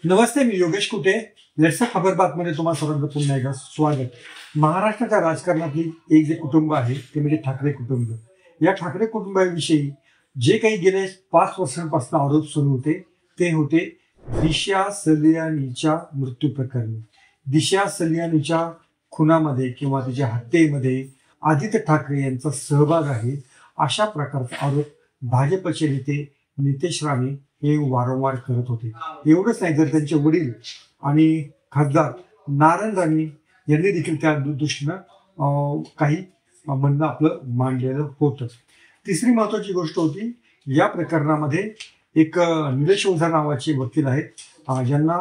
नमस्ते, मी योगेश कुटे. Let's खबर बातमध्ये तुम्हा सर्वांचं पुन्हा एकदा स्वागत. महाराष्ट्राच्या राजकारणातली एक जे कुटुंब आहे ते म्हणजे ठाकरे कुटुंब. या ठाकरे कुटुंबाविषयी जे काही गेले 5 वर्षांपासून आरोप सुरू होते ते होते दिशा सलियानीच्या मृत्यू प्रकरणी. दिशा सलियानीच्या खुनामध्ये किंवा तिच्या हत्येमध्ये आदित्य ठाकरे यांचा सहभाग आहे अशा प्रकारचा आरोप भाजपचे नेते नितेश राणे हे वारंवार करत होते. एवढंच नाही, तर त्यांचे वडील आणि खासदार नारायण राणे यांनी देखील त्या दृष्टीनं काही म्हणणं आपलं मांडलेलं होतं. तिसरी महत्वाची गोष्ट होती, या प्रकरणामध्ये एक निलेश ओझा नावाचे वकील आहेत ज्यांना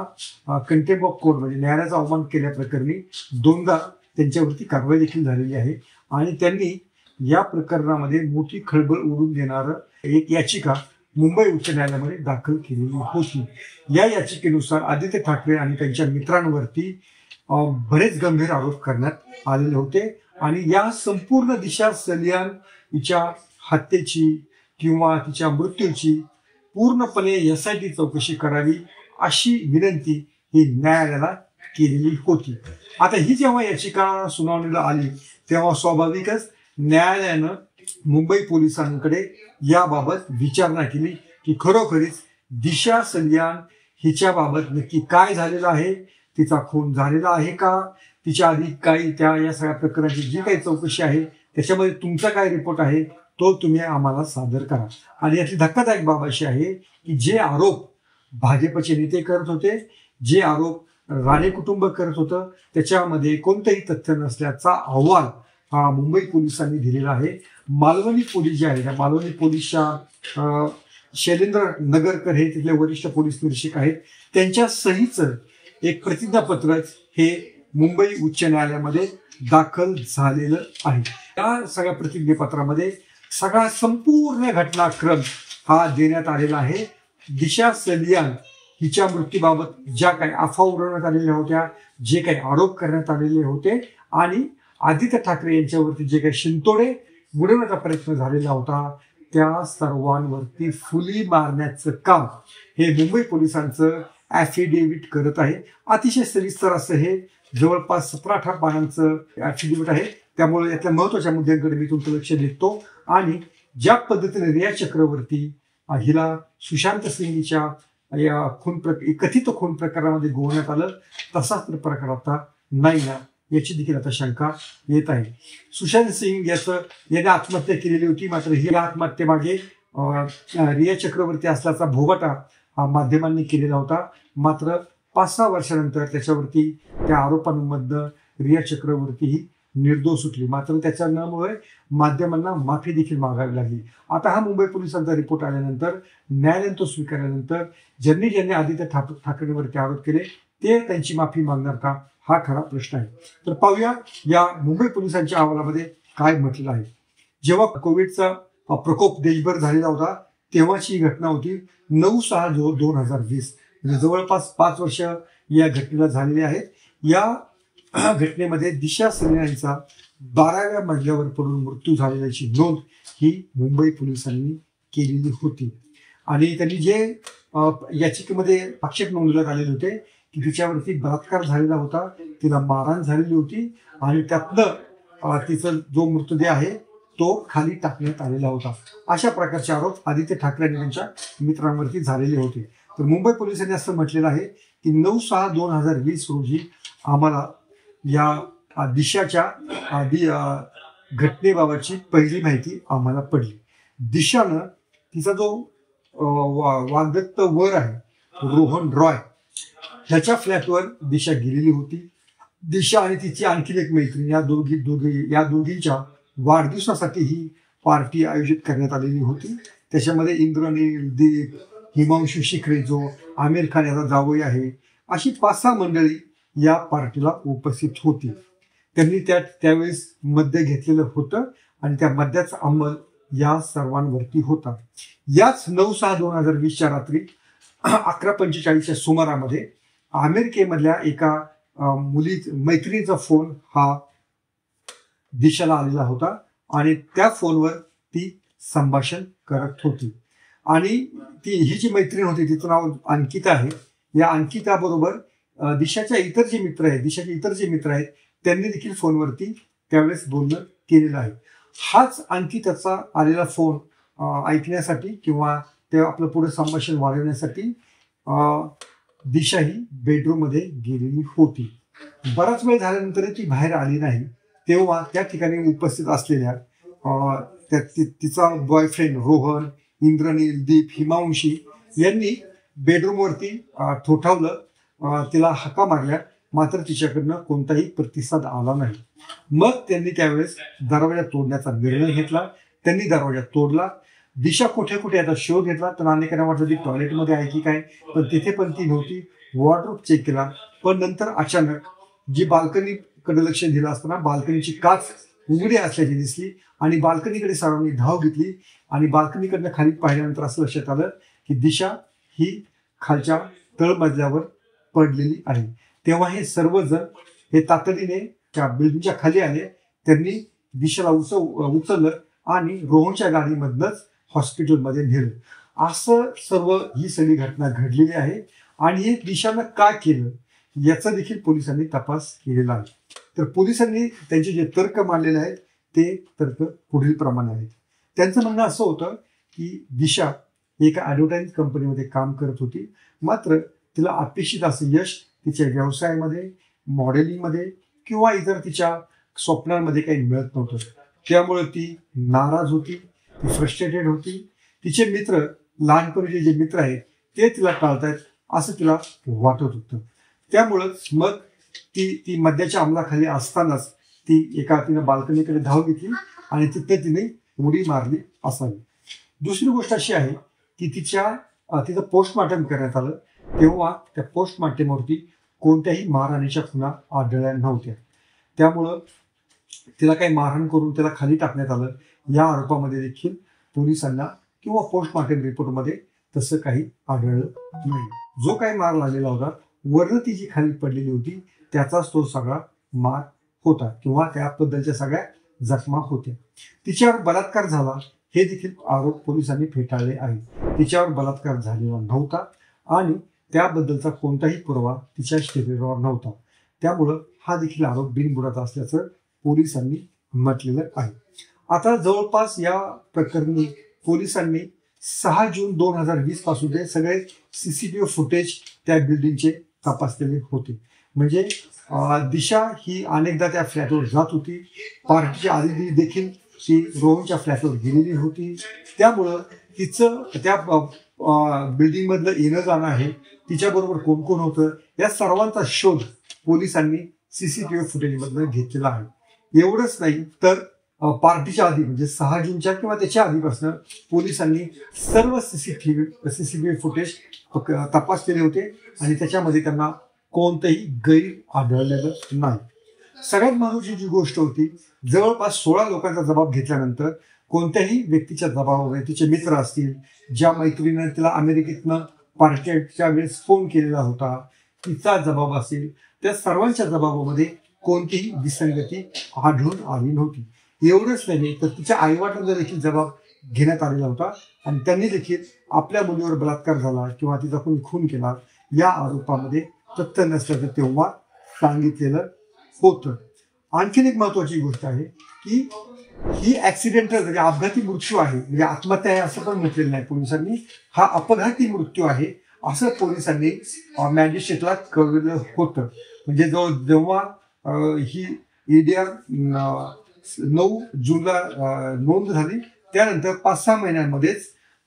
कंटेम्प्ट ऑफ कोर्ट म्हणजे न्यायालयाचा अवमान केल्याप्रकरणी 2दा त्यांच्यावरती कारवाई देखील झालेली आहे आणि त्यांनी या प्रकरणामध्ये मोठी खळबळ उडून देणारं एक याचिका मुंबई उच्च न्यायालयामध्ये दाखल केलेली होती. या याचिकेनुसार आदित्य ठाकरे आणि त्यांच्या मित्रांवरती बरेच गंभीर आरोप करण्यात आलेले होते आणि या संपूर्ण दिशा सलियान हिच्या हत्येची किंवा तिच्या मृत्यूची पूर्णपणे SIT चौकशी करावी अशी विनंती ही न्यायालयाला केलेली होती. आता ही जेव्हा याचिका सुनावणीला आली तेव्हा स्वाभाविकच न्यायालयानं मुंबई पोलिसांकडे याबाबत विचारणा केली की खरोखरीच दिशा सलियान हिच्या बाबत नक्की काय झालेलं आहे, तिचा खून झालेला आहे का, तिच्या आधी काही या सगळ्या प्रकरणाची जी काही चौकशी आहे त्याच्यामध्ये तुमचा काय रिपोर्ट आहे तो तुम्ही आम्हाला सादर करा. आणि यातली धक्कादायक बाब अशी आहे की जे आरोप भाजपचे नेते करत होते, जे आरोप राणे कुटुंब करत होतं, त्याच्यामध्ये कोणतंही तथ्य नसल्याचा अहवाल हा मुंबई पोलिसांनी दिलेला आहे. मालवणी पोलीस जे आहे त्या मालवणी पोलीसच्या शैलेंद्र नगरकर हे तिथले वरिष्ठ पोलीस निरीक्षक आहेत, त्यांच्या सहीचं एक प्रतिज्ञापत्र हे मुंबई उच्च न्यायालयामध्ये दाखल झालेलं आहे. या सगळ्या प्रतिज्ञापत्रामध्ये सगळा संपूर्ण घटनाक्रम हा देण्यात आलेला आहे. दिशा सलियान हिच्या मृत्यूबाबत ज्या काही अफवा उडवण्यात आलेल्या होत्या, जे काही आरोप करण्यात आलेले होते आणि आदित्य ठाकरे यांच्यावरती जे काही शिंतोडे उडवण्याचा प्रयत्न झालेला होता त्या सर्वांवरती फुली मारण्याचं काम हे मुंबई पोलिसांचं ॲफिडेव्हिट करत आहे. अतिशय सविस्तर असं हे जवळपास 17-18 पानांचं ॲफिडेव्हिट आहे. त्यामुळे यातल्या महत्वाच्या मुद्द्यांकडे मी तुमचं लक्ष देतो. आणि ज्या पद्धतीने रिया चक्रवर्ती हिला सुशांत सिंगच्या या कथित खून प्रकारामध्ये गोवण्यात आलं तसाच प्रकार आता नाही ना याची देखील आता शंका येत आहे. सुशांत सिंग याने आत्महत्या केलेली होती, मात्र ही आत्महत्येमागे रिया चक्रवर्ती असल्याचा भोगाटा माध्यमांनी केलेला होता. मात्र 5-6 वर्षानंतर त्याच्यावरती त्या आरोपांमधनं रिया चक्रवर्ती ही निर्दोष सुटली. मात्र त्याच्यामुळे माध्यमांना माफी देखील मागावी लागली. आता हा मुंबई पोलिसांचा रिपोर्ट आल्यानंतर न्यायालयाने तो स्वीकारल्यानंतर ज्यांनी आदित्य ठाकरेंवरती आरोप केले ते त्यांची माफी मागणार का हा खरा प्रश्न आहे. तर पाहूया या मुंबई पोलिसांच्या अहवालामध्ये काय म्हटलेलं आहे. जेव्हा कोविडचा प्रकोप देशभर झालेला होता तेव्हाची ही घटना होती 9/6/2020. म्हणजे जवळपास 5 वर्ष या घटनेला झालेली आहेत. या घटनेमध्ये दिशा सलियानीचा 12व्या मजल्यावर पडून मृत्यू झालेल्याची नोंद ही मुंबई पोलिसांनी केलेली होती. आणि त्यांनी जे याचिकेमध्ये आक्षेप नोंदवण्यात आलेले होते की तिच्यावरती बलात्कार झालेला होता, तिला मारहाण झालेली होती आणि त्यातनं तिचा जो मृतदेह आहे तो खाली टाकण्यात आलेला होता. अशा प्रकारचे आरोप आदित्य ठाकरे आणि त्यांच्या मित्रांवरती झालेले होते. तर मुंबई पोलिसांनी असं म्हटलेलं आहे की 9/6/2020 रोजी आम्हाला या दिशाच्या घटनेबाबतची पहिली माहिती आम्हाला पडली. दिशानं तिचा जो वाग्दत्त वर आहे रोहन रॉय ह्याच्या फ्लॅटवर दिशा गेलेली होती. दिशा आणि तिची आणखी एक मैत्रीण या दोघींच्या वाढदिवसासाठी ही पार्टी आयोजित करण्यात आलेली होती. त्याच्यामध्ये इंद्रनील, दीप, हिमांशू शिखरे जो आमिर खान याचा जावई आहे, अशी 5-6 मंडळी या पार्टीला उपस्थित होती. त्यांनी त्यावेळेस मद्य घेतलेलं होतं आणि त्या मद्याचा अंमल या सर्वांवरती होता. याच 9/6/2020 रात्री 11:45च्या सुमारामध्ये अमेरिकेमधल्या एका मैत्रिणीचा फोन हा दिशाला आलेला होता आणि त्या फोनवर ती संभाषण करत होती. आणि ही जी मैत्रीण होती तिचं नाव अंकिता आहे. या अंकिताबरोबर दिशाचे इतर जे मित्र आहेत त्यांनी देखील फोनवरती त्यावेळेस बोलणं केलेलं आहे. हाच अंकिताचा आलेला फोन ऐकण्यासाठी किंवा ते आपलं पुढे संभाषण वाढवण्यासाठी दिशा ही बेडरूम मध्ये गेलेली होती. बराच वेळ झाल्यानंतर ती बाहेर आली नाही. तेव्हा त्या ठिकाणी उपस्थित असलेल्या तिचा बॉयफ्रेंड रोहन, इंद्रनील, दीप, हिमांशी यांनी बेडरूमवरती ठोठावलं, तिला हाका मारल्या, मात्र तिच्याकडनं कोणताही प्रतिसाद आला नाही. मग त्यांनी त्यावेळेस दरवाजा तोडण्याचा निर्णय घेतला. त्यांनी दरवाजा तोडला. दिशा कुठे कुठे आता शोध घेतला, तर अनेकांना वाटलं ती टॉयलेटमध्ये आहे की काय, पण तिथे पण ती नव्हती. वॉर्डरोब चेक केला, पण नंतर अचानक जी बाल्कनीकडे लक्ष दिलं असताना बाल्कनीची काच उघडी असल्याची दिसली आणि बाल्कनीकडे सर्वांनी धाव घेतली आणि बाल्कनीकडनं खाली पाहिल्यानंतर असं लक्षात आलं की दिशा ही खालच्या तळमजल्यावर पडलेली आहे. तेव्हा हे सर्वजण हे तातडीने त्या बिल्डिंगच्या खाली आले. त्यांनी दिशाला उचललं आणि रोहनच्या गाडीमधनंच हॉस्पिटलमध्ये नेलं. असं सर्व ही सगळी घटना घडलेली आहे आणि हे दिशानं का केलं याचा देखील पोलिसांनी तपास केलेला आहे. तर पोलिसांनी त्यांचे जे तर्क मांडलेले आहेत ते तर्क पुढील प्रमाणे आहेत. त्यांचं म्हणणं असं होतं की दिशा एका ॲडव्हर्टाईज कंपनीमध्ये काम करत होती, मात्र तिला अपेक्षित असं यश तिच्या व्यवसायामध्ये, मॉडेलिंगमध्ये किंवा इतर तिच्या स्वप्नांमध्ये काही मिळत नव्हतं. त्यामुळे ती नाराज होती, ती फ्रस्ट्रेटेड होती. तिचे मित्र, लहानपणीचे जे मित्र आहेत ते तिला टाळतायत असं तिला वाटत होतं. त्यामुळंच मग ती मद्याच्या अंमलाखाली असतानाच तिनं बाल्कनीकडे धाव घेतली आणि तिथे तिने उडी मारली असावी. दुसरी गोष्ट अशी आहे की तिचं पोस्टमॉर्टम करण्यात आलं, तेव्हा त्या पोस्टमॉर्टमवरती कोणत्याही मारहाणीच्या खुणा आढळल्या नव्हत्या. त्यामुळं तिला काही मारहाण करून तिला खाली टाकण्यात आलं या आरोपामध्ये देखील पोलिसांना किंवा पोस्टमॉर्टम रिपोर्टमध्ये तसं काही आढळलं नाही. जो काही मार लागलेला होता, वरनं ती जी खाली पडलेली होती त्याचाच तो सगळा मार होता किंवा त्याबद्दलच्या सगळ्या जखमा होत्या. तिच्यावर बलात्कार झाला हे देखील आरोप पोलिसांनी फेटाळले आहे. तिच्यावर बलात्कार झालेला नव्हता आणि त्याबद्दलचा कोणताही पुरावा तिच्या शरीरावर नव्हता. त्यामुळं हा देखील आरोप बिनबुडाचा असल्याचं पोलिसांनी म्हटलेलं आहे. आता जवळपास या प्रकरणी पोलिसांनी 6 जून 2020 पासून ते सगळे CCTV फुटेज त्या बिल्डिंगचे तपासलेले होते. म्हणजे दिशा ही अनेकदा त्या फ्लॅटवर जात होती. पार्टीच्या आधी देखील ती रोहनच्या फ्लॅटवर गेलेली होती. त्यामुळं तिचं त्या बिल्डिंग मधलं येणं जाणं आहे, तिच्याबरोबर कोण कोण होतं या सर्वांचा शोध पोलिसांनी CCTV फुटेजमधनं घेतलेला आहे. एवढंच नाही तर पार्टीच्या आधी म्हणजे 6 जूनच्या किंवा त्याच्या आधीपासून पोलिसांनी सर्व CCTV फुटेज तपासलेले होते आणि त्याच्यामध्ये त्यांना कोणतंही गैर आढळलेलं नाही. सगळ्यात महत्त्वाची जी गोष्ट होती, जवळपास 16 लोकांचा जबाब घेतल्यानंतर कोणत्याही व्यक्तीच्या जबाबावर, तिचे मित्र असतील, ज्या मैत्रिणीने तिला अमेरिकेतनं पार्टीच्या वेळेस फोन केलेला होता तिचा जबाब असेल, त्या सर्वांच्या जबाबामध्ये कोणतीही विसंगती आढळून आली नव्हती. एवढंच नाही तर तिच्या आईवडिलांचा देखील जबाब घेण्यात आलेला होता आणि त्यांनी देखील आपल्या मुलीवर बलात्कार झाला किंवा तिचा कोणी खून केला या आरोपामध्ये तथ्य नसल्याचं तेव्हा सांगितलेलं होतं. आणखीन एक महत्वाची गोष्ट आहे की ही ऍक्सिडेंटल म्हणजे अपघाती मृत्यू आहे, म्हणजे आत्महत्या आहे असं पण म्हटलेलं नाही पोलिसांनी. हा अपघाती मृत्यू आहे असं पोलिसांनी मॅजिस्ट्रेटला कळवलं होतं. म्हणजे जेव्हा ही EDR 9 जूनला नोंद झाली त्यानंतर 5-6 महिन्यांमध्येच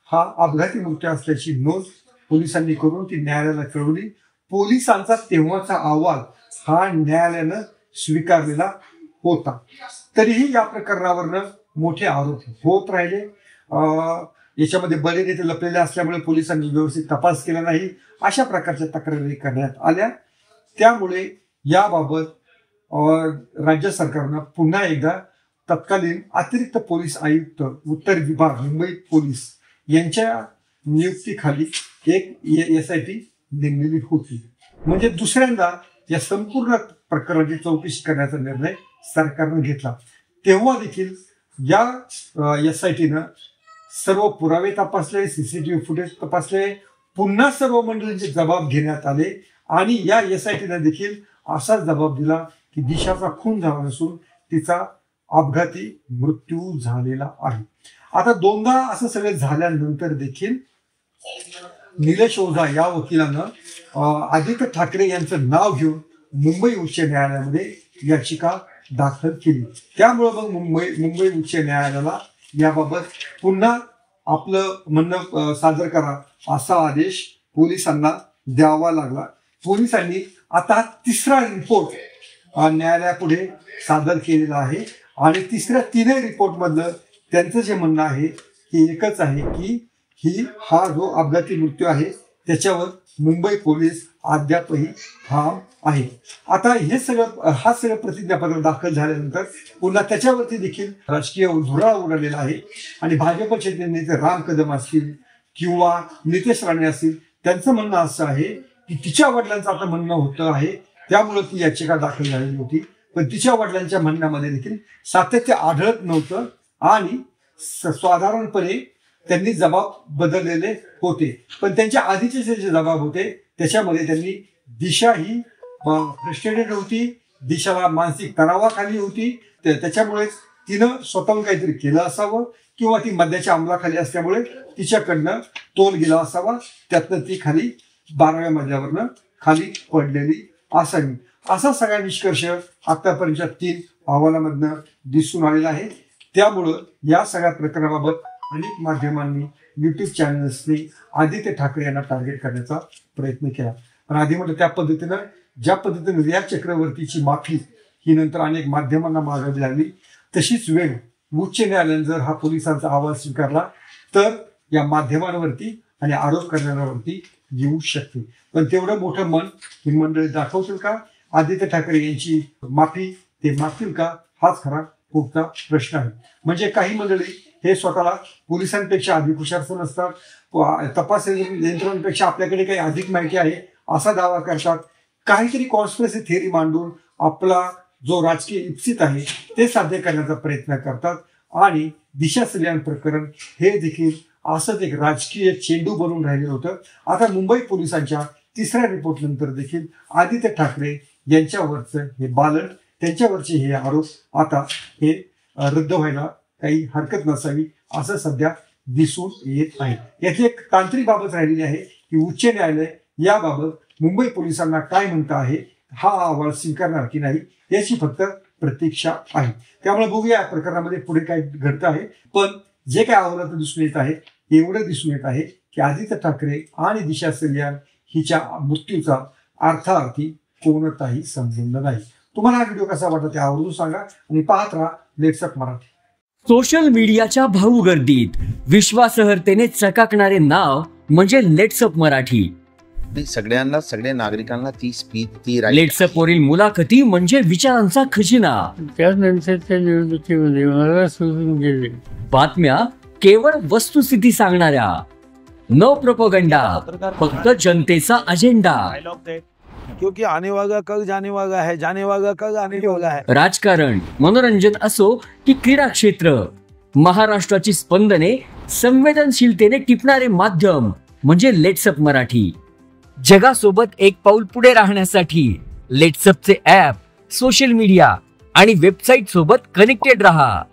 हा अपघाती मृत्यू असल्याची नोंद पोलिसांनी करून ती न्यायालयाला कळवली. पोलिसांचा तेव्हाचा अहवाल हा न्यायालयानं स्वीकारलेला होता. तरीही या प्रकरणावरनं मोठे आरोप होत राहिले. याच्यामध्ये बरेच नेते लपलेले असल्यामुळे पोलिसांनी व्यवस्थित तपास केला नाही, अशा प्रकारच्या तक्रारी करण्यात आल्या. त्यामुळे याबाबत राज्य सरकारनं पुन्हा एकदा तत्कालीन अतिरिक्त पोलीस आयुक्त उत्तर विभाग मुंबई पोलीस यांच्या नियुक्तीखाली एक SIT नेमलेली होती. म्हणजे दुसऱ्यांदा या संपूर्ण प्रकरणाची चौकशी करण्याचा निर्णय सरकारनं घेतला. तेव्हा देखील या SITनं सर्व पुरावे तपासले, CCTV फुटेज तपासले, पुन्हा सर्व मंडळींचे जबाब घेण्यात आले आणि या SITने देखील असाच जबाब दिला की दिशाचा खून झाला नसून तिचा अपघाती मृत्यू झालेला आहे. आता दोनदा असं सगळं झाल्यानंतर देखील निलेश ओझा या वकिलानं आदित्य ठाकरे यांचं नाव घेऊन मुंबई उच्च न्यायालयामध्ये याचिका दाखल केली. त्यामुळे मग मुंबई उच्च न्यायालयाला याबाबत पुन्हा आपलं म्हणणं सादर करा असा आदेश पोलिसांना द्यावा लागला. पोलिसांनी आता तिसरा रिपोर्ट न्यायालयापुढे सादर केलेला आहे आणि तिसऱ्या तीनही रिपोर्ट मधलं त्यांचं जे म्हणणं आहे ते एकच आहे की हा जो अपघाती मृत्यू आहे त्याच्यावर मुंबई पोलीस अद्यापही ठाम आहे. आता हा सगळं प्रतिज्ञापत्र दाखल झाल्यानंतर पुन्हा त्याच्यावरती देखील राजकीय धुराळा उडालेला आहे आणि भाजपचे नेते राम कदम असतील किंवा नितेश राणे असतील त्यांचं म्हणणं असं आहे की तिच्या वडिलांचं आता म्हणणं होतं आहे त्यामुळे ती याचिका दाखल झालेली होती, पण तिच्या वडिलांच्या म्हणण्यामध्ये देखील सातत्य आढळत नव्हतं आणि साधारणपणे त्यांनी जबाब बदललेले होते. पण त्यांच्या आधीचे जे जबाब होते त्याच्यामध्ये त्यांनी दिशा ही फ्रस्ट्रेटेड होती, दिशाला मानसिक तणावाखाली होती, त्याच्यामुळेच तिनं स्वतःहून काहीतरी केलं असावं किंवा ती मद्याच्या अंमलाखाली असल्यामुळे तिच्याकडनं तोल गेला असावा, त्यातनं ती खाली 12व्या मजल्यावरनं खाली पडलेली असावी. असा सगळा निष्कर्ष आतापर्यंतच्या 3 अहवालामधनं दिसून आलेला आहे. त्यामुळं या सगळ्या प्रकरणाबाबत अनेक माध्यमांनी YouTube चॅनल्सनी आदित्य ठाकरे यांना टार्गेट करण्याचा प्रयत्न केला. पण आधी म्हटलं त्या पद्धतीनं ज्या पद्धतीने रिया चक्रवर्तीची माफी ही नंतर अनेक माध्यमांना मागावी लागली तशीच वेळ उच्च न्यायालयाने जर हा पोलिसांचा अहवाल स्वीकारला तर या माध्यमांवरती आणि आरोप करणाऱ्यांवरती येऊ शकते. पण तेवढं मोठं मन ही मंडळी दाखवतील का? आदित्य ठाकरे यांची माफी ते मागतील का? हाच खरा पुढचा प्रश्न आहे. म्हणजे काही मंडळी हे स्वतःला पोलिसांपेक्षा अधिक हुशार समजतात, तपास यंत्रणांपेक्षा आपल्याकडे काही अधिक माहिती आहे असा दावा करतात, काहीतरी कॉन्स्पिरसी थिअरी मांडून आपला जो राजकीय इप्सित आहे ते साध्य करण्याचा प्रयत्न करतात आणि दिशा सल्यान प्रकरण हे देखील असंच एक राजकीय चेंडू बनून राहिलेलं होतं. आता मुंबई पोलिसांच्या तिसऱ्या रिपोर्ट नंतर देखील आदित्य ठाकरे यांच्यावरचं हे बालट त्यांच्यावरचे हे आरोप आता हे रद्द व्हायला काही हरकत नसावी असं सध्या दिसून येत आहे. यातली एक तांत्रिक बाबत राहिलेली आहे की उच्च न्यायालय याबाबत मुंबई पोलिसांना काय म्हणतं आहे, हा अहवाल स्वीकारणार की नाही याची फक्त प्रतीक्षा आहे. त्यामुळे बघूया या प्रकरणामध्ये पुढे काय घडतं आहे. पण जे काय अहवालात दिसून येत आहे एवढं दिसून येत आहे की आदित्य ठाकरे आणि दिशा सल्यान हिच्या मृत्यूचा अर्थार्थी कोणताही संबंध नाही. तुम्हाला हा व्हिडिओ कसा वाटला ते आवर्जून सांगा आणि पाहत राहा लेट्स अप मराठी. सोशल मीडियाच्या भाऊ गर्दीत विश्वासार्हतेने चकाकणारे नाव म्हणजे लेट्स अप मराठी. सगळ्यांना, सगळ्या नागरिकांना ती स्पीच, ती लेट्स अप वरील मुलाखती म्हणजे विचारांचा खजिना. त्यानंतरच्या निवडणुकीमध्ये मला सोडून गेले. बातम्या केवळ वस्तुस्थिती सांगणाऱ्या, न प्रोपगंडा, फक्त जनतेचा अजेंडा. क्योंकि आने वाला कल जाने वाला है, जाने वाला कल आने वाला है. राजकारण, मनोरंजन असो की क्रीडा क्षेत्र, महाराष्ट्राची स्पंदने संवेदनशीलतेने टिपणारे माध्यम म्हणजे लेट्स अप मराठी. जगासोबत एक पाऊल पुढे राहण्यासाठी लेट्स अपचे ॲप, सोशल मीडिया आणि वेबसाईट सोबत कनेक्टेड रहा.